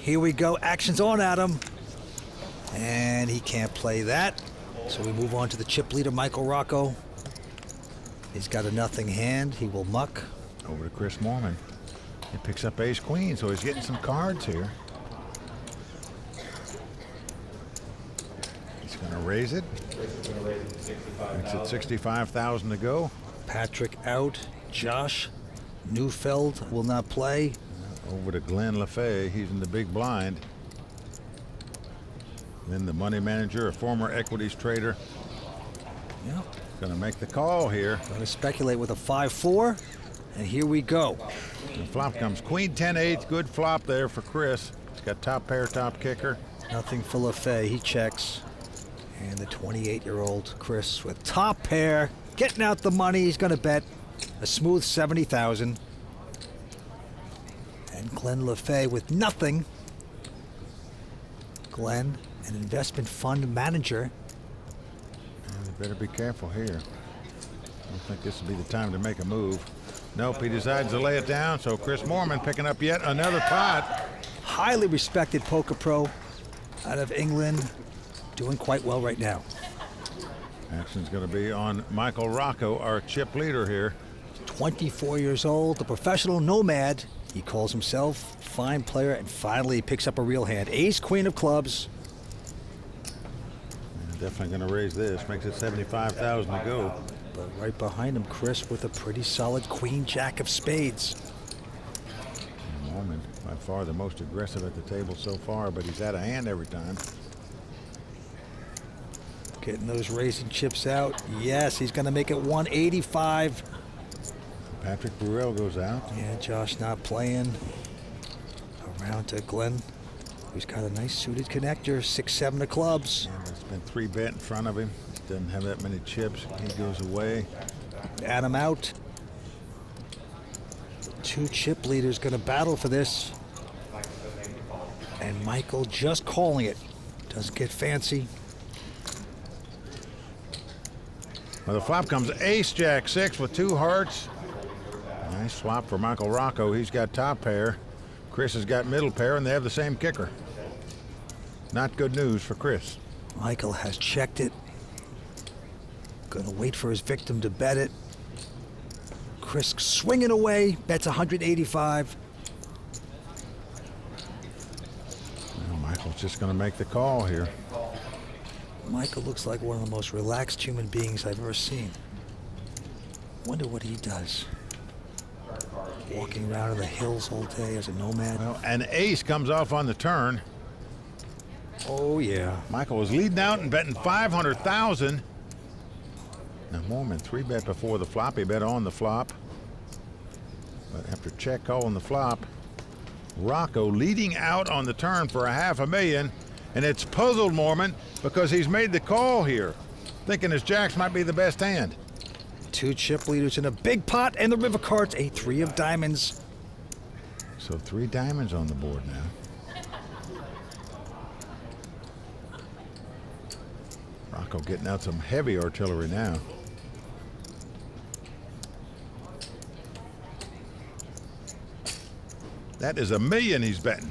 Here we go. Action's on, Adam. And he can't play that. So we move on to the chip leader, Michael Rocco. He's got a nothing hand. He will muck. Over to Chris Moorman. He picks up ace-queen, so he's getting some cards here. He's going to raise it. Makes it 65,000 to go. Patrick out. Josh Neufeld will not play. Over to Glenn Lafaye. He's in the big blind. Then the money manager, a former equities trader. Yep. Going to make the call here. Going to speculate with a 5-4. And here we go. The flop comes queen 10-8. Good flop there for Chris. He's got top pair, top kicker. Nothing for Lafaye. He checks. And the 28-year-old Chris with top pair. Getting out the money. He's going to bet a smooth 70,000. And Glenn Lafaye with nothing. Glenn, an investment fund manager. And you better be careful here. I don't think this will be the time to make a move. Nope, he decides to lay it down, so Chris Moorman picking up yet another pot. Highly respected poker pro out of England. Doing quite well right now. Action's going to be on Michael Rocco, our chip leader here. 24 years old, the professional nomad. He calls himself, fine player, and finally he picks up a real hand. Ace, queen of clubs. And definitely going to raise this, makes it 75,000 to go. But right behind him, Chris with a pretty solid queen, jack of spades. And Morman, by far the most aggressive at the table so far, but he's out of hand every time. Getting those raising chips out. Yes, he's going to make it 185. Patrick Bruel goes out. Yeah, Josh not playing. Around to Glenn, who's got a nice suited connector. 6-7 of clubs. And there's been 3 bet in front of him. Doesn't have that many chips. He goes away. Adam out. 2 chip leaders going to battle for this. And Michael just calling it. Doesn't get fancy. Well, the flop comes ace jack 6 with 2 hearts. Nice swap for Michael Rocco. He's got top pair. Chris has got middle pair, and they have the same kicker. Not good news for Chris. Michael has checked it. Gonna wait for his victim to bet it. Chris swinging away, bets 185. Well, Michael's just gonna make the call here. Michael looks like one of the most relaxed human beings I've ever seen. Wonder what he does. Walking around in the hills all day as a nomad. Well, an ace comes off on the turn. Oh, yeah. Michael was leading out and betting 500,000. Now, Morman 3-bet before the flop. He bet on the flop. But after check calling the flop, Rocco leading out on the turn for $500,000. And it's puzzled Morman because he's made the call here, thinking his jacks might be the best hand. 2 chip leaders in a big pot, and the river cards, a 3 of diamonds. So 3 diamonds on the board now. Rocco getting out some heavy artillery now. That is $1 million he's betting.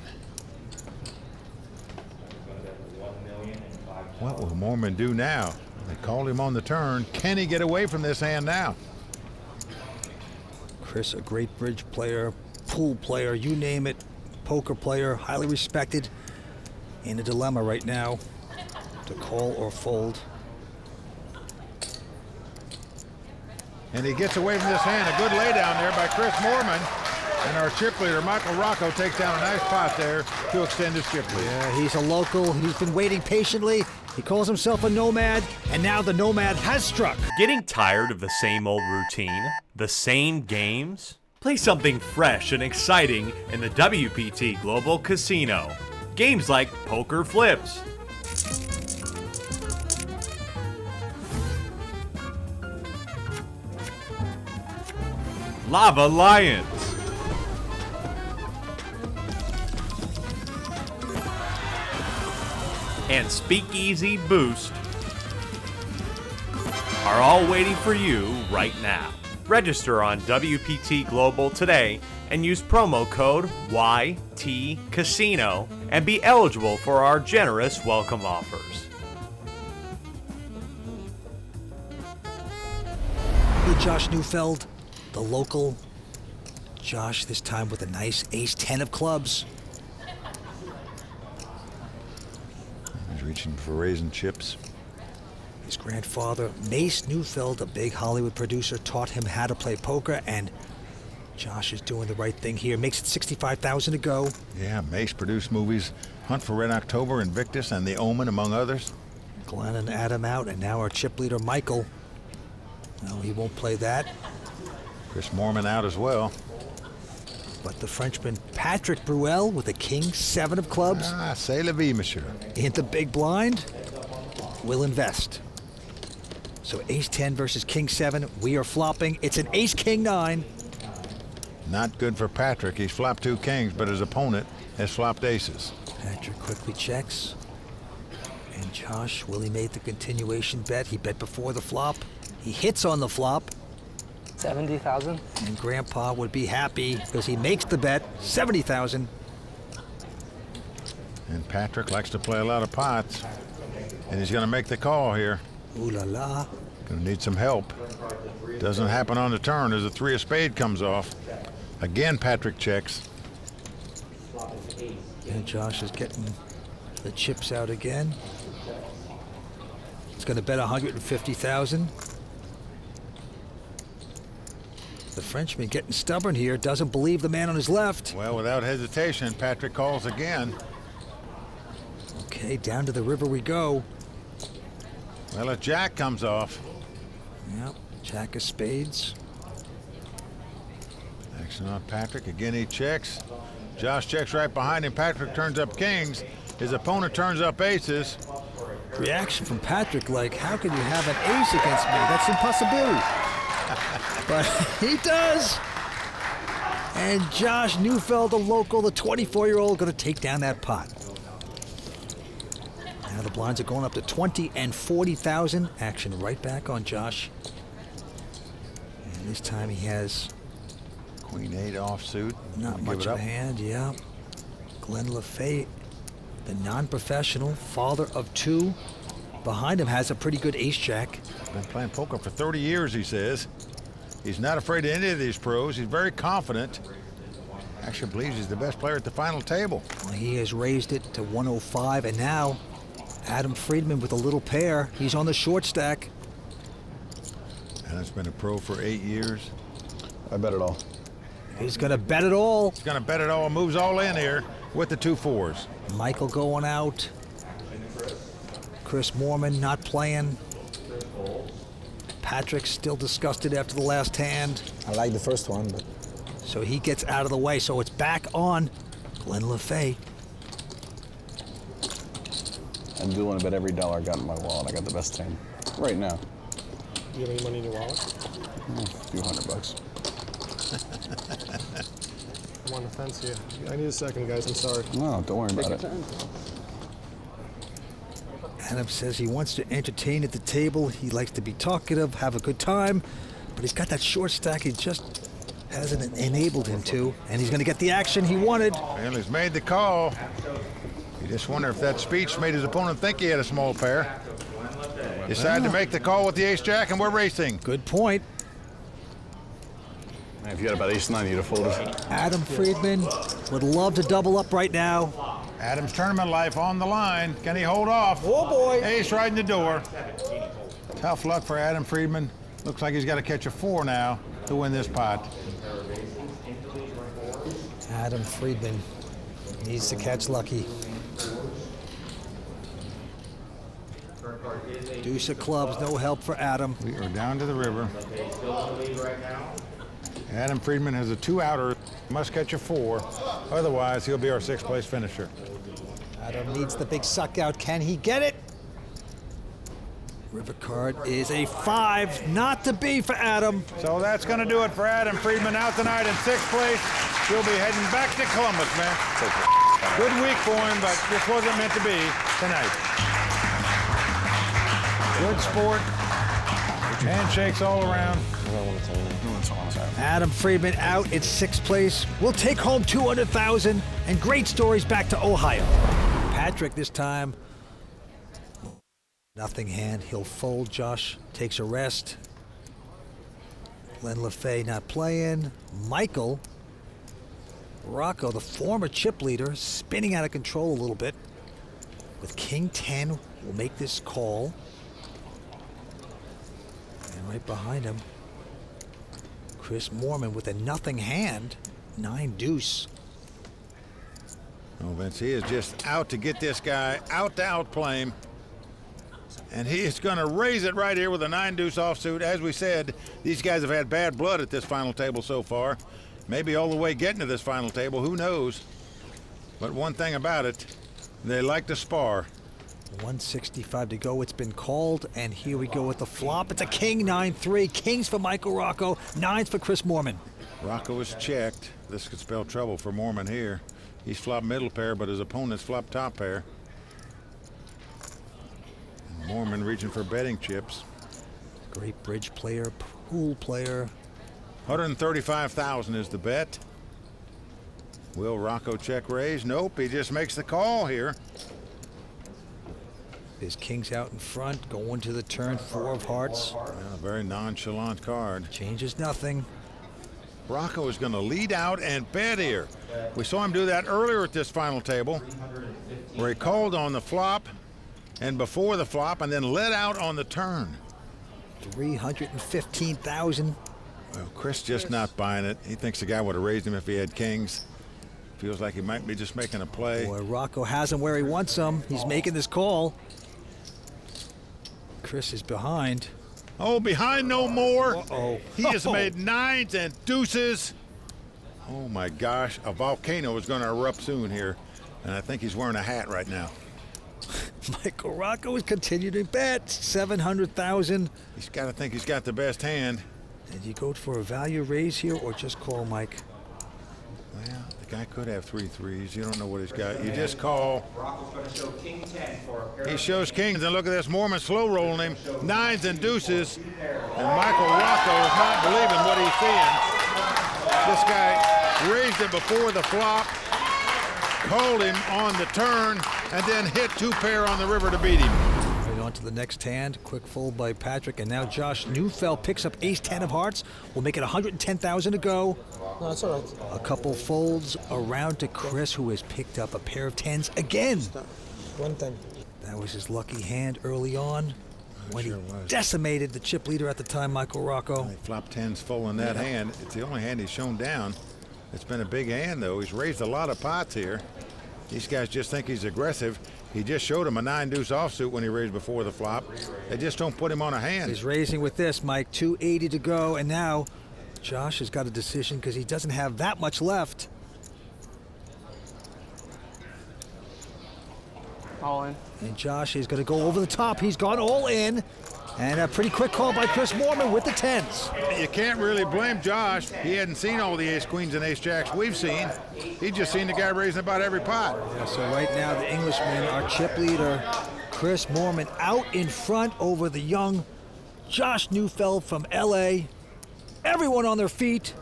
What will Morman do now? They called him on the turn. Can he get away from this hand now? Chris, a great bridge player, pool player, you name it, poker player, highly respected. In a dilemma right now to call or fold. And he gets away from this hand. A good laydown there by Chris Moorman. And our chip leader, Michael Rocco, takes down a nice pot there to extend his chip lead. Yeah, he's a local. He's been waiting patiently. He calls himself a nomad, and now the nomad has struck. Getting tired of the same old routine? The same games? Play something fresh and exciting in the WPT Global Casino. Games like Poker Flips, Lava Lions, and Speakeasy Boost are all waiting for you right now. Register on WPT Global today and use promo code YTCasino and be eligible for our generous welcome offers. With Josh Neufeld, the local. Josh this time with a nice ace-10 of clubs. He's reaching for raising chips. His grandfather, Mace Neufeld, a big Hollywood producer, taught him how to play poker, and Josh is doing the right thing here. Makes it $65,000 to go. Yeah, Mace produced movies Hunt for Red October, Invictus, and The Omen, among others. Glenn and Adam out, and now our chip leader, Michael. No, he won't play that. Chris Moorman out as well. But the Frenchman, Patrick Bruel, with a king-7 of clubs. Ah, c'est la vie, monsieur. In the big blind, will invest. So ace-10 versus king-7. We are flopping. It's an ace-king-9. Not good for Patrick. He's flopped 2 kings, but his opponent has flopped aces. Patrick quickly checks. And Josh, will he make the continuation bet? He bet before the flop. He hits on the flop. 70,000. And Grandpa would be happy because he makes the bet, 70,000. And Patrick likes to play a lot of pots. And he's going to make the call here. Ooh la la. Going to need some help. Doesn't happen on the turn as the 3 of spade comes off. Again, Patrick checks. And Josh is getting the chips out again. He's going to bet 150,000. The Frenchman getting stubborn here, doesn't believe the man on his left. Well, without hesitation, Patrick calls again. Okay, down to the river we go. Well, a jack comes off. Yep, jack of spades. Action on Patrick. Again, he checks. Josh checks right behind him. Patrick turns up kings. His opponent turns up aces. Reaction from Patrick like, how can you have an ace against me? That's impossible. But he does. And Josh Neufeld, the local, the 24-year-old, going to take down that pot. Now the blinds are going up to 20 and 40,000. Action right back on Josh. And this time he has Queen 8 offsuit. not much of a hand, yeah. Glenn Lafaye, the non-professional, father of 2. Behind him has a pretty good ace-jack. Been playing poker for 30 years, he says. He's not afraid of any of these pros. He's very confident. Actually believes he's the best player at the final table. Well, he has raised it to 105, and now Adam Friedman with a little pair. He's on the short stack. Adam's been a pro for 8 years. I bet it all. He's going to bet it all. He's going to bet it all, moves all in here with the 2 4s. Michael going out. Chris Moorman not playing. Patrick still disgusted after the last hand. I like the first one, but So he gets out of the way. So it's back on Glenn Lafaye. I do want to bet every dollar I got in my wallet. I got the best 10 right now. Do you have any money in your wallet? A few $100. I'm on the fence here. I need a second, guys. I'm sorry. No, don't worry about it. Adam says he wants to entertain at the table. He likes to be talkative, have a good time, but he's got that short stack he just hasn't enabled him to, and he's going to get the action he wanted. Well, he's made the call. You just wonder if that speech made his opponent think he had a small pair. Decided to make the call with the ace-jack, and we're racing. Good point. Man, if you had about ace-9, you'd have folded. Adam Friedman would love to double up right now. Adam's tournament life on the line. Can he hold off? Oh, boy. Ace right in the door. Tough luck for Adam Friedman. Looks like he's got to catch a 4 now to win this pot. Adam Friedman needs to catch lucky. Deuce of clubs, no help for Adam. We are down to the river. Adam Friedman has a 2-outer. Must catch a 4. Otherwise, he'll be our 6th place finisher. Adam needs the big suck out. Can he get it? River card is a 5. Not to be for Adam. So that's going to do it for Adam Friedman out tonight in 6th place. He'll be heading back to Columbus, man. Good week for him, but this wasn't meant to be tonight. Good sport. Handshakes all around. Adam Friedman out in 6th place. Will take home $200,000 and great stories back to Ohio. Patrick this time. Nothing hand. He'll fold. Josh takes a rest. Glenn Lafaye not playing. Michael Rocco, the former chip leader, spinning out of control a little bit. With King 10, will make this call. And right behind him, Chris Moorman with a nothing hand, 9 deuce. Oh, Vince, he is just out to get this guy, out to outplay him. And he is going to raise it right here with a 9 deuce offsuit. As we said, these guys have had bad blood at this final table so far. Maybe all the way getting to this final table, who knows? But one thing about it, they like to spar. 165 to go. It's been called, and here we go with the flop. It's a king 9-3. Kings for Michael Rocco, 9s for Chris Moorman. Rocco is checked. This could spell trouble for Morman here. He's flopped middle pair, but his opponent's flopped top pair. And Morman reaching for betting chips. Great bridge player, pool player. 135,000 is the bet. Will Rocco check raise? Nope, he just makes the call here. His king's out in front, going to the turn, 4 of hearts. Yeah, a very nonchalant card. Changes nothing. Rocco is going to lead out and bet here. We saw him do that earlier at this final table, where he called on the flop and before the flop and then led out on the turn. 315,000. Well, Chris just not buying it. He thinks the guy would have raised him if he had kings. Feels like he might be just making a play. Boy, Rocco has him where he wants him. He's making this call. Chris is behind. Oh, behind no more. Uh-oh. He has made 9s and deuces. Oh my gosh, a volcano is going to erupt soon here. And I think he's wearing a hat right now. Michael Rocco is continuing to bet. 700,000. He's got to think he's got the best hand. Did you go for a value raise here or just call, Mike? Well, the guy could have 3 threes. You don't know what he's got. You just call. He shows kings, and look at this. Moorman slow rolling him. 9s and deuces. And Michael Rocco is not believing what he's seeing. This guy raised it before the flop, called him on the turn, and then hit 2 pair on the river to beat him. Right on to the next hand. Quick fold by Patrick, and now Josh Neufeld picks up ace-10 of hearts. We'll make it 110,000 to go. No, that's all right. A couple folds around to Chris, who has picked up a pair of 10s again. 110. That was his lucky hand early on when Sure he was. decimated the chip leader at the time, Michael Rocco. He flopped 10s full in that hand. It's the only hand he's shown down. It's been a big hand, though. He's raised a lot of pots here. These guys just think he's aggressive. He just showed him a 9 deuce offsuit when he raised before the flop. They just don't put him on a hand. He's raising with this, Mike. 280 to go, and now Josh has got a decision because he doesn't have that much left. All in. And Josh is going to go over the top. He's gone all in. And a pretty quick call by Chris Moorman with the 10s. You can't really blame Josh. He hadn't seen all the ace queens and ace jacks we've seen. He just seen the guy raising about every pot. Yeah, so right now the Englishman, our chip leader, Chris Moorman, out in front over the young Josh Neufeld from LA. Everyone on their feet.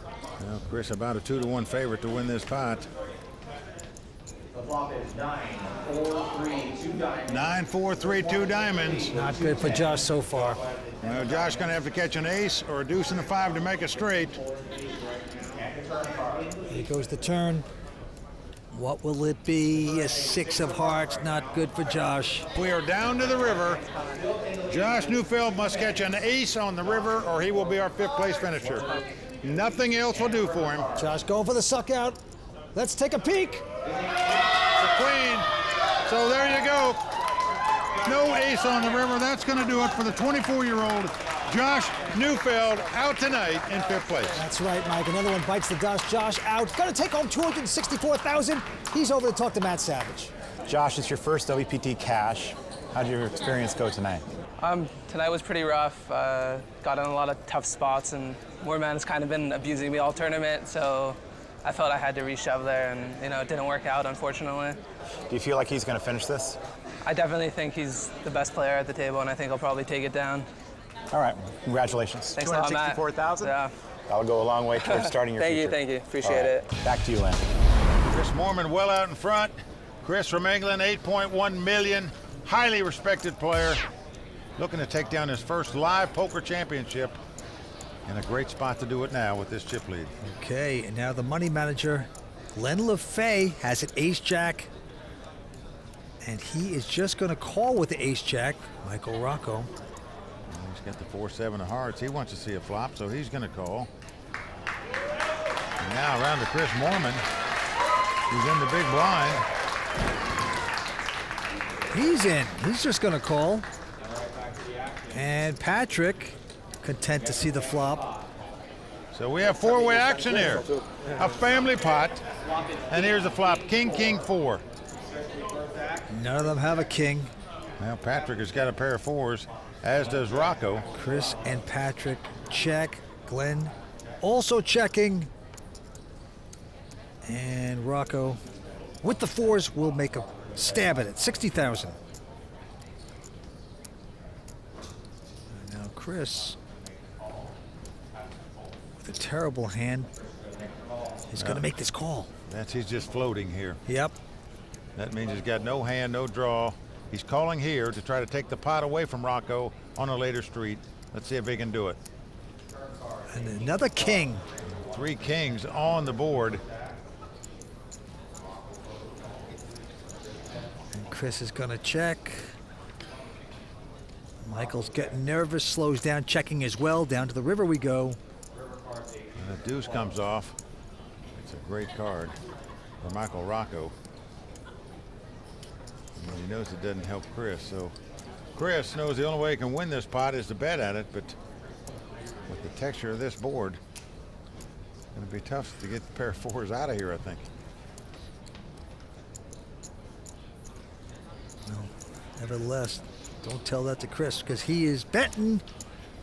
Well, Chris about a 2-to-1 favorite to win this pot. The flop is 9, 4, 3, 2 diamonds. 9, 4, 3, 2 diamonds. Not good for Josh so far. Well, Josh gonna have to catch an ace or a deuce and a 5 to make it straight. Here goes the turn. What will it be? A 6 of hearts. Not good for Josh. We are down to the river. Josh Neufeld must catch an ace on the river or he will be our 5th place finisher. Nothing else will do for him. Josh going for the suck out. Let's take a peek. The queen. So there you go. No ace on the river. That's going to do it for the 24-year-old Josh Neufeld, out tonight in 5th place. That's right, Mike. Another one bites the dust. Josh out. Going to take home $264,000. He's over to talk to Matt Savage. Josh, it's your first WPT cash. How did your experience go tonight? Tonight was pretty rough. Got in a lot of tough spots, and Moorman has kind of been abusing me all tournament, so I felt I had to reshove there, and it didn't work out, unfortunately. Do you feel like he's going to finish this? I definitely think he's the best player at the table, and I think he'll probably take it down. All right, congratulations. Thanks a lot, Matt. 264,000? Yeah. That'll go a long way towards starting your future. Thank you. Appreciate it. Back to you, Len. Chris Moorman well out in front. Chris from England, 8.1 million. Highly respected player. Looking to take down his first live poker championship. In a great spot to do it now with this chip lead. Okay, and now the money manager, Glenn Lafaye, has an ace-jack. And he is just going to call with the ace-jack, Michael Rocco. Well, he's got the 4-7 of hearts. He wants to see a flop, so he's going to call. And now around to Chris Moorman. He's in the big blind. He's in. He's just going to call. And Patrick, content to see the flop. So we have four-way action here. A family pot. And here's the flop. King, king, 4. None of them have a king. Well, Patrick has got a pair of 4s, as does Rocco. Chris and Patrick check. Glenn also checking. And Rocco, with the 4s, will make a stab at it. 60,000. Now Chris, with a terrible hand, is going to make this call. He's just floating here. Yep. That means he's got no hand, no draw. He's calling here to try to take the pot away from Rocco on a later street. Let's see if he can do it. And another king. 3 kings on the board. And Chris is going to check. Michael's getting nervous, slows down, checking as well. Down to the river we go. And the deuce comes off. It's a great card for Michael Rocco. And he knows it doesn't help Chris, so Chris knows the only way he can win this pot is to bet at it, but with the texture of this board, it's going to be tough to get the pair of 4s out of here, I think. Well, nevertheless, don't tell that to Chris, because he is betting.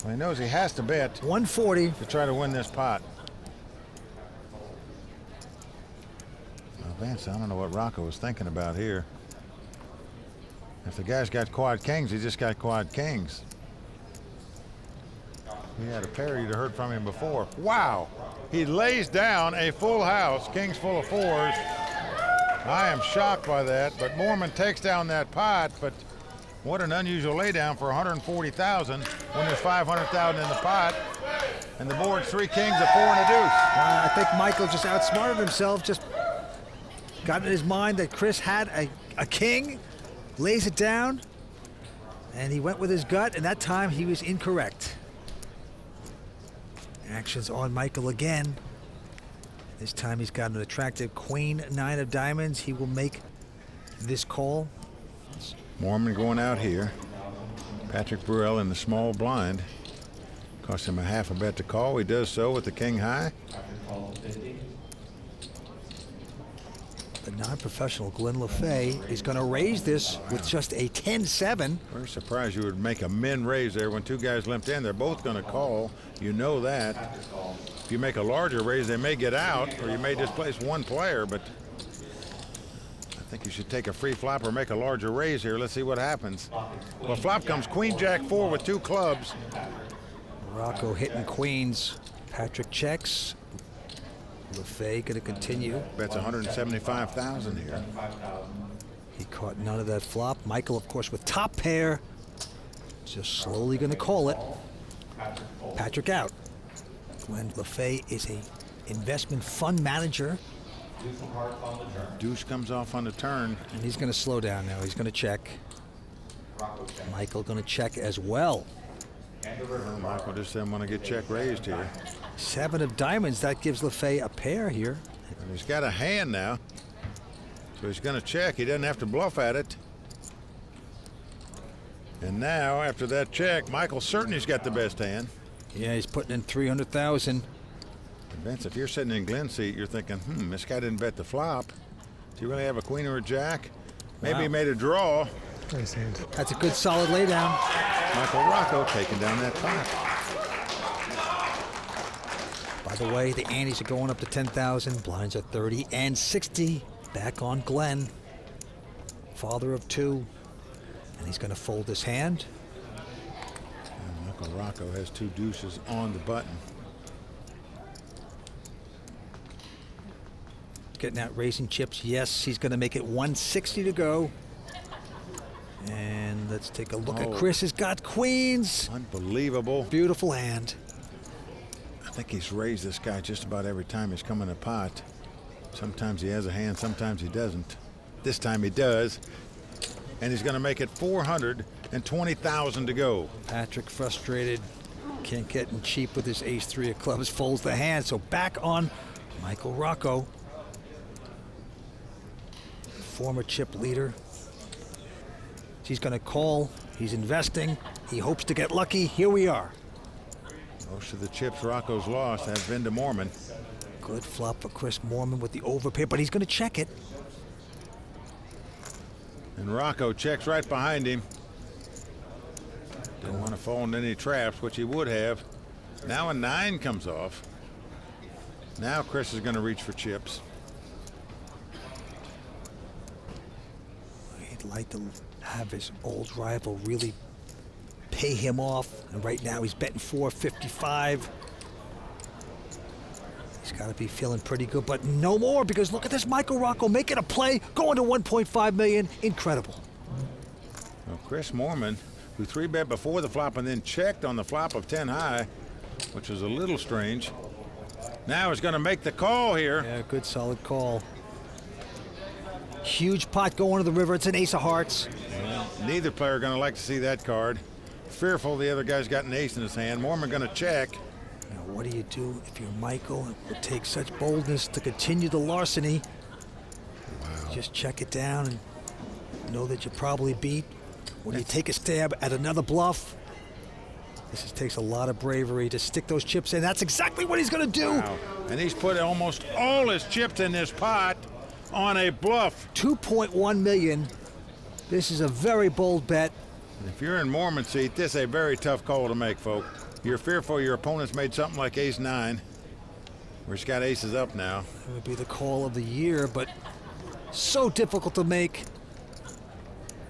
Well, he knows he has to bet 140 to try to win this pot. Well, Vance, I don't know what Rocco was thinking about here. If the guy's got quad kings, he just got quad kings. He had a pair, you'd have heard from him before. Wow! He lays down a full house, kings full of 4s. I am shocked by that, but Moorman takes down that pot, but what an unusual laydown for 140,000 when there's 500,000 in the pot. And the board's 3 kings, a 4, and a deuce. I think Michael just outsmarted himself, just got in his mind that Chris had a king, lays it down, and he went with his gut, and that time he was incorrect. Action's on Michael again. This time he's got an attractive queen 9 of diamonds. He will make this call. Morman going out here. Patrick Bruel in the small blind. Cost him a half a bet to call. He does so with the king high. The non-professional Glenn Lafaye is going to raise this with just a 10-7. Very surprised you would make a min raise there when 2 guys limped in. They're both going to call. You know that. If you make a larger raise, they may get out, or you may displace 1 player, but I think you should take a free flop or make a larger raise here. Let's see what happens. Well, flop comes queen jack 4 with 2 clubs. Rocco hitting queens. Patrick checks. Lafaye going to continue. Bets 175,000 here. He caught none of that flop. Michael, of course, with top pair. Just slowly going to call it. Patrick out. Glenn Lafaye is a investment fund manager. Deuce comes off on the turn. And he's going to slow down now. He's going to check. Michael going to check as well. Well, Michael just didn't want to get check raised here. 7 of diamonds. That gives Lafaye a pair here. And he's got a hand now. So he's going to check. He doesn't have to bluff at it. And now, after that check, Michael's certain he's got the best hand. Yeah, he's putting in 300,000. Vince, if you're sitting in Glenn's seat, you're thinking, this guy didn't bet the flop. Does he really have a queen or a jack? Maybe he made a draw. Nice hand. That's a good solid laydown. Michael Rocco taking down that pot. By the way, the antes are going up to 10,000. Blinds are 30 and 60. Back on Glenn. Father of 2. And he's going to fold his hand. Michael Rocco has 2 deuces on the button. Getting out raising chips. Yes, he's going to make it 160 to go. And let's take a look at Chris. Has got queens. Unbelievable. Beautiful hand. I think he's raised this guy just about every time he's come in a pot. Sometimes he has a hand, sometimes he doesn't. This time he does. And he's going to make it 420,000 to go. Patrick frustrated. Can't get in cheap with his ace-3 of clubs. Folds the hand. So back on Michael Rocco. Former chip leader. He's going to call. He's investing. He hopes to get lucky. Here we are. Most of the chips Rocco's lost have been to Moorman. Good flop for Chris Moorman with the overpair, but he's going to check it. And Rocco checks right behind him. Don't want to fall into any traps, which he would have. Now a 9 comes off. Now Chris is going to reach for chips. He'd like to have his old rival really pay him off. And right now he's betting 455. He's got to be feeling pretty good, but no more, because look at this Michael Rocco making a play, going to 1.5 million. Incredible. Well, Chris Moorman, who 3-bet before the flop and then checked on the flop of 10 high, which was a little strange, now is going to make the call here. Yeah, good solid call. Huge pot going to the river. It's an ace of hearts. Well, neither player going to like to see that card. Fearful the other guy's got an ace in his hand. Moorman going to check. Now, what do you do if you're Michael? It would take such boldness to continue the larceny. Wow. Just check it down and know that you're probably beat. Or do you take a stab at another bluff? This takes a lot of bravery to stick those chips in. That's exactly what he's going to do. Wow. And he's put almost all his chips in this pot on a bluff. 2.1 million. This is a very bold bet. If you're in Morman's seat, this is a very tough call to make, folks. You're fearful your opponent's made something like ace-9, where he's got aces up now. It would be the call of the year, but so difficult to make.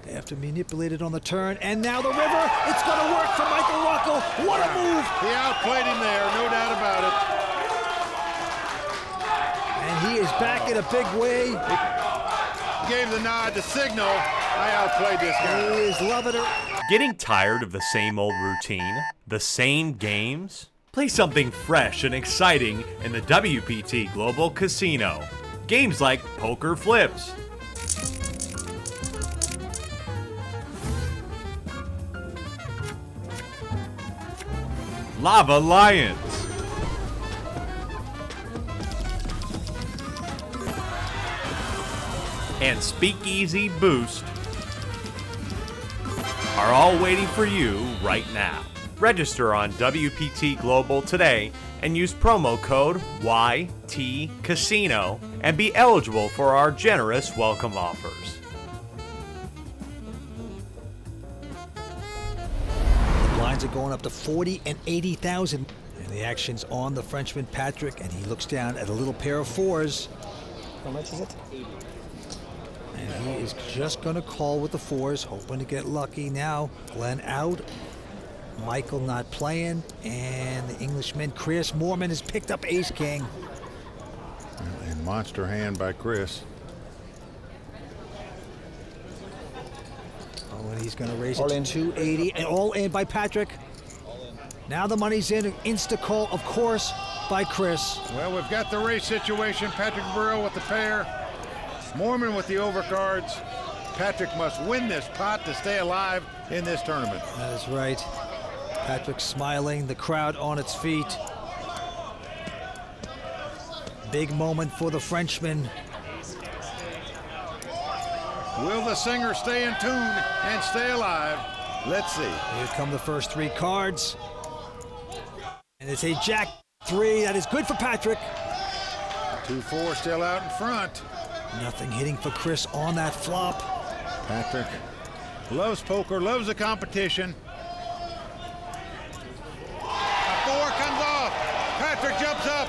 They have to manipulate it on the turn, and now the river. It's going to work for Michael Rocco. What a move! He outplayed him there, no doubt about it. And he is back in a big way. He gave the nod, the signal. I outplayed this guy. He is loving it. Getting tired of the same old routine? The same games? Play something fresh and exciting in the WPT Global Casino. Games like Poker Flips, Lava Lions, and Speakeasy Boost are all waiting for you right now. Register on WPT Global today and use promo code YTCasino and be eligible for our generous welcome offers. The lines are going up to 40 and 80,000. And the action's on the Frenchman, Patrick, and he looks down at a little pair of 4s. How much is it? And he is just going to call with the 4s, hoping to get lucky. Now, Glenn out. Michael not playing. And the Englishman, Chris Moorman, has picked up ace-king. And monster hand by Chris. Oh, and he's going to raise it to 280. And all in by Patrick. Now the money's in. Insta call, of course, by Chris. Well, we've got the race situation. Patrick Bruel with the pair. Moorman with the overcards. Patrick must win this pot to stay alive in this tournament. That is right. Patrick smiling, the crowd on its feet. Big moment for the Frenchman. Will the singer stay in tune and stay alive? Let's see. Here come the first 3 cards. And it's a Jack 3. That is good for Patrick. 2-4 still out in front. Nothing hitting for Chris on that flop. Patrick loves poker, loves the competition. A 4 comes off. Patrick jumps up.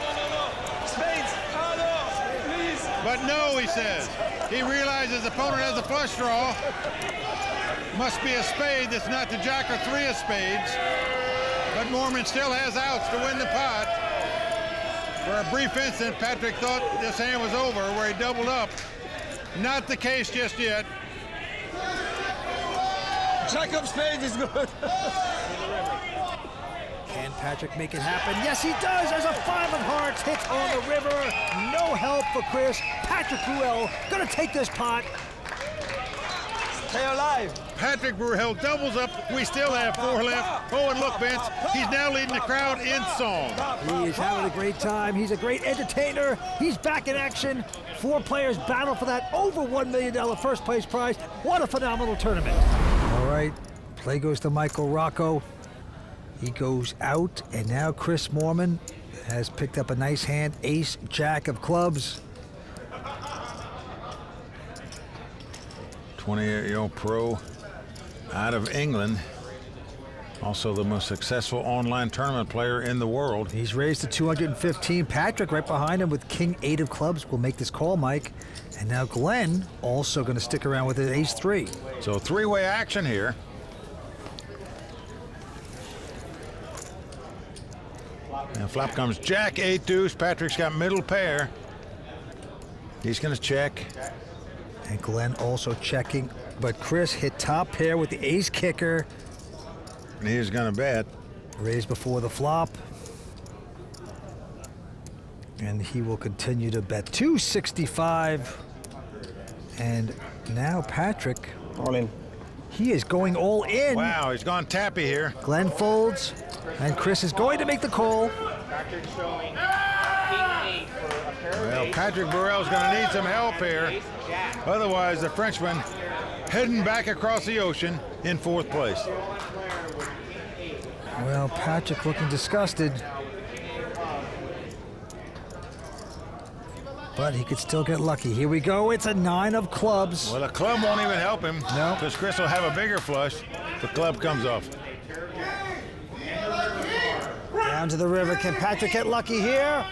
Spades. Oh, no. Please. But no, he says. He realizes the opponent has a flush draw. Must be a spade that's not the Jack or 3 of spades. But Moorman still has outs to win the pot. For a brief instant, Patrick thought this hand was over where he doubled up. Not the case just yet. Jack of spades is good. Can Patrick make it happen? Yes, he does. There's a 5 of hearts hit on the river. No help for Chris. Patrick Bruel gonna take this pot. Stay alive. Patrick Bruel doubles up. We still have 4 left. Oh, and look, Vince, he's now leading the crowd in song. He is having a great time. He's a great entertainer. He's back in action. 4 players battle for that over $1 million first place prize. What a phenomenal tournament. All right, play goes to Michael Rocco. He goes out, and now Chris Moorman has picked up a nice hand, ace, jack of clubs. 28-year-old pro out of England. Also the most successful online tournament player in the world. He's raised to 215. Patrick right behind him with king 8 of clubs will make this call, Mike. And now Glenn also going to stick around with his ace 3. So 3-way action here. And flop comes jack 8 deuce. Patrick's got middle pair. He's going to check. And Glenn also checking, but Chris hit top pair with the ace kicker. And he's going to bet. Raised before the flop. And he will continue to bet 265. And now Patrick. All in. He is going all in. Wow, he's gone tappy here. Glenn folds, and Chris is going to make the call. Well, Patrick Bruel's going to need some help here. Otherwise, the Frenchman heading back across the ocean in 4th place. Well, Patrick looking disgusted. But he could still get lucky. Here we go. It's a 9 of clubs. Well, the club won't even help him. No. Because Chris will have a bigger flush. The club comes off. Down to the river. Can Patrick get lucky here?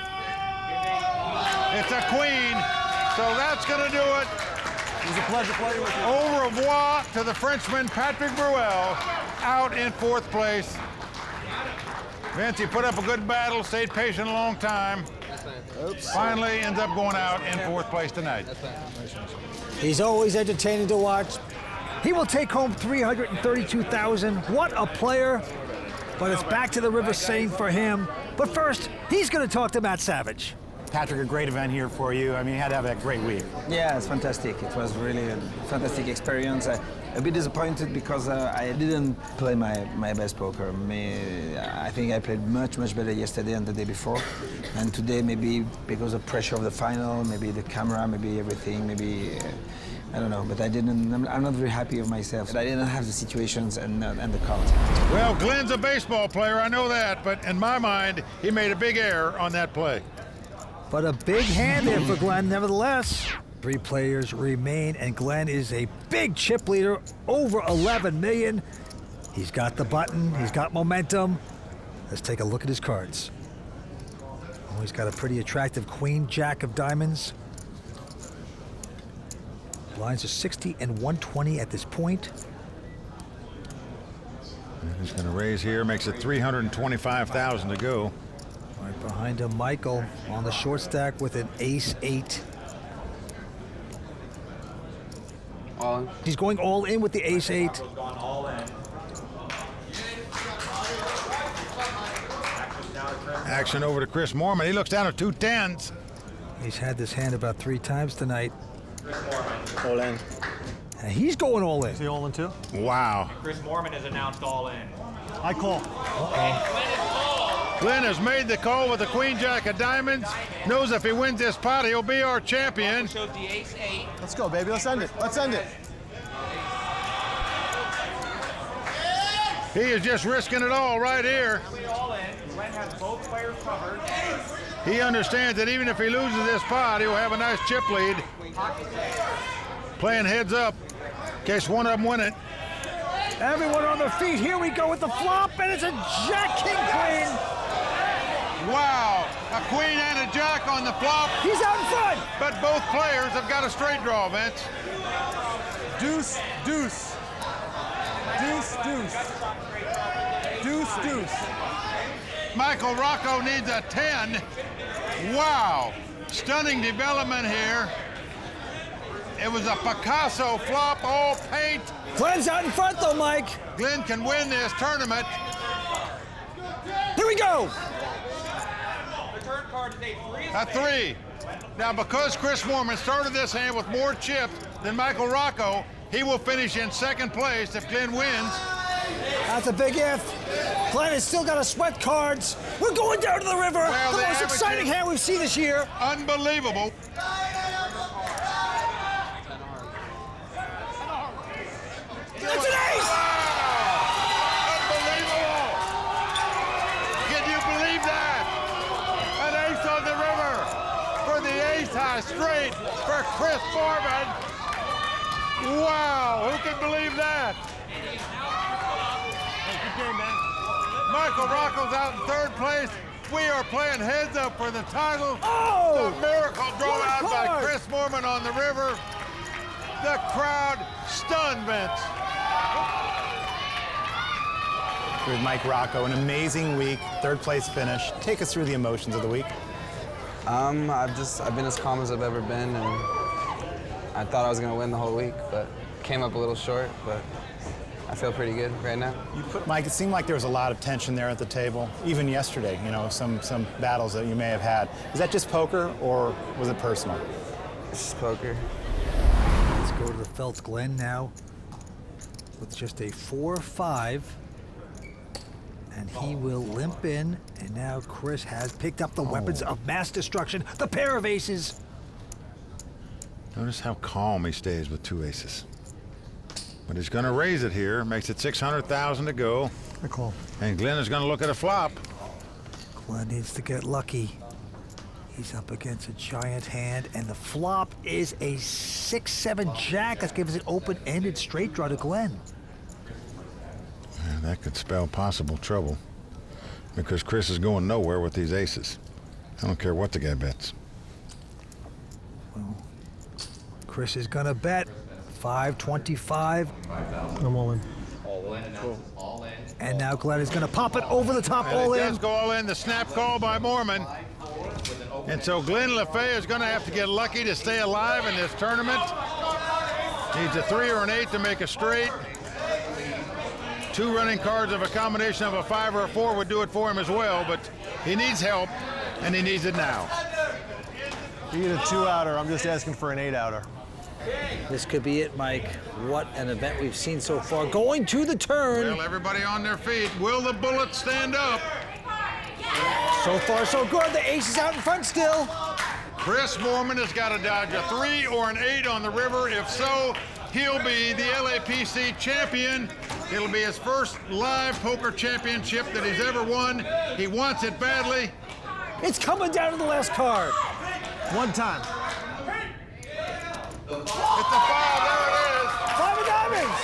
It's a queen. So that's going to do it. It was a pleasure playing with you. Au revoir to the Frenchman, Patrick Bruel, out in 4th place. Vince, he put up a good battle, stayed patient a long time. Oops. Finally ends up going out in 4th place tonight. He's always entertaining to watch. He will take home $332,000. What a player. But it's back to the river same for him. But first, he's going to talk to Matt Savage. Patrick, a great event here for you. I mean, you had to have a great week. Yeah, it's fantastic. It was really a fantastic experience. A bit disappointed because I didn't play my best poker. I think I played much better yesterday and the day before. And today, maybe because of pressure of the final, maybe the camera, maybe everything, maybe I don't know. But I'm not very happy with myself. I didn't have the situations and the cards. Well, Glenn's a baseball player, I know that, but in my mind, he made a big error on that play. But a big hand there for Glenn, nevertheless. 3 players remain, and Glenn is a big chip leader, over 11 million. He's got the button, he's got momentum. Let's take a look at his cards. Oh, he's got a pretty attractive queen, jack of diamonds. Blinds are 60 and 120 at this point. And he's going to raise here, makes it $325,000 to go. Right behind him, Michael on the short stack with an ace 8. All in. He's going all in with the ace 8. Action over to Chris Moorman. He looks down at 2 10s. He's had this hand about 3 times tonight. All in. And he's going all in. Is he all in too? Wow. Chris Morman has announced all in. I call. Glenn has made the call with the queen jack of diamonds. Knows if he wins this pot, he'll be our champion. Showed the ace 8. Let's go, baby. Let's end it. Let's end it. He is just risking it all right here. All in. Glenn has both players covered. He understands that even if he loses this pot, he'll have a nice chip lead. Playing heads up in case one of them win it. Everyone on their feet. Here we go with the flop, and it's a jack king queen. Wow, a queen and a jack on the flop. He's out in front. But both players have got a straight draw, Vince. Deuce, deuce. Deuce, deuce. Deuce. Michael Rocco needs a 10. Wow. Stunning development here. It was a Picasso flop, all paint. Glenn's out in front, though, Mike. Glenn can win this tournament. Here we go. Return card today, 3 A 3. Now, because Chris Moorman started this hand with more chips than Michael Rocco, he will finish in second place if Glenn wins. That's a big if. Glenn has still got to sweat cards. We're going down to the river. Well, The the most average exciting is- hand we've seen this year. Unbelievable. That's an ace! Unbelievable! Can you believe that? An ace on the river for the ace high straight for Chris Moorman. Wow, who can believe that? Michael Rocco's out in third place. We are playing heads up for the title. Oh! The miracle drawn What a out by card! Chris Moorman on the river. The crowd stunned, Vince. With Mike Rocco, an amazing week, third place finish. Take us through the emotions of the week. I've been as calm as I've ever been, and I thought I was gonna win the whole week, but came up a little short, but I feel pretty good right now. Mike, it seemed like there was a lot of tension there at the table, even yesterday, you know, some battles that you may have had. Is that just poker, or was it personal? It's just poker. Let's go to the Phelps Glen now with just a 4-5. And he will limp in, and now Chris has picked up the weapons of mass destruction, the pair of aces. Notice how calm he stays with 2 aces. But he's going to raise it here, makes it 600,000 to go. Good call. And Glenn is going to look at a flop. Glenn needs to get lucky. He's up against a giant hand, and the flop is a 6-7 jack. That gives an open-ended straight draw to Glenn. Yeah, that could spell possible trouble because Chris is going nowhere with these aces. I don't care what the guy bets. Well, Chris is gonna bet 525, I'm all in. and now Glenn is gonna pop it over the top, And all it in. does go all in, the snap call by Morman. And so Glenn Lafaye is going to have to get lucky to stay alive in this tournament. Needs a 3 or an 8 to make a straight. 2 running cards of a combination of a 5 or a 4 would do it for him as well, but he needs help, and he needs it now. You get a 2-outer, I'm just asking for an 8-outer. This could be it, Mike. What an event we've seen so far. Going to the turn. Well, everybody on their feet. Will the Bullets stand up? So far, so good. The ace is out in front still. Chris Moorman has got to dodge a 3 or an 8 on the river. If so, he'll be the LAPC champion. It'll be his first live poker championship that he's ever won. He wants it badly. It's coming down to the last card. One time. It's a foul. There it is. 5 of diamonds.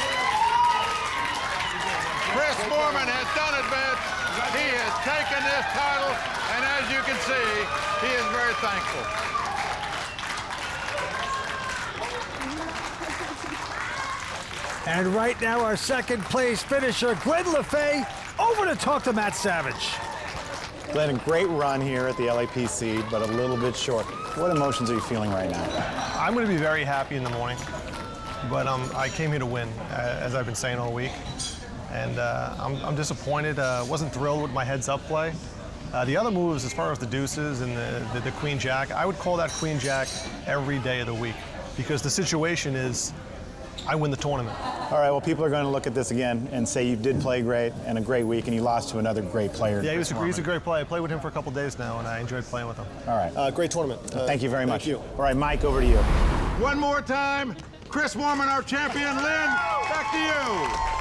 Chris Moorman has done it, Vince. He has taken this title, and as you can see, he is very thankful. And right now, our second place finisher, Glenn Lafaye, over to talk to Matt Savage. Glenn, a great run here at the LAPC, but a little bit short. What emotions are you feeling right now? I'm going to be very happy in the morning, but I came here to win, as I've been saying all week. And I'm disappointed. Wasn't thrilled with my heads-up play. The other moves, as far as the deuces and the queen-jack, I would call that queen-jack every day of the week because the situation is I win the tournament. All right, well, people are going to look at this again and say you did play great and a great week, and you lost to another great player. Yeah, he's a great player. I played with him for a couple days now, and I enjoyed playing with him. All right. Great tournament. Thank you very much. Thank you. All right, Mike, over to you. One more time. Chris Moorman, our champion. Lynn, back to you.